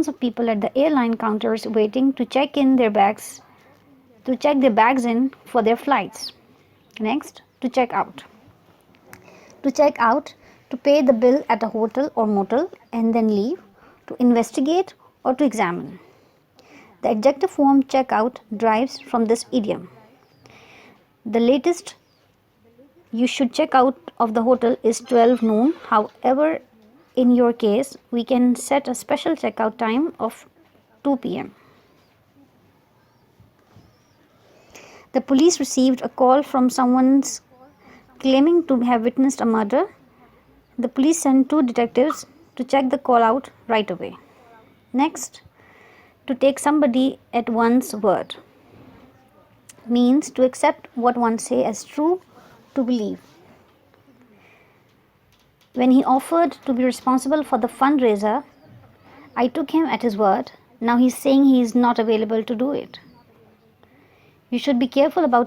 thousands of people at the airline counters waiting to check their bags in for their flights. Next, to check out. To check out, to pay the bill at a hotel or motel and then leave, to investigate or to examine. The adjective form check out derives from this idiom. The latest you should check out of the hotel is 12 noon. However, in your case, we can set a special checkout time of 2 p.m. The police received a call from someone claiming to have witnessed a murder. The police sent 2 detectives to check the call out right away. Next, to take somebody at one's word means to accept what one says as true, to believe. When he offered to be responsible for the fundraiser, I took him at his word. Now he's saying he is not available to do it. You should be careful about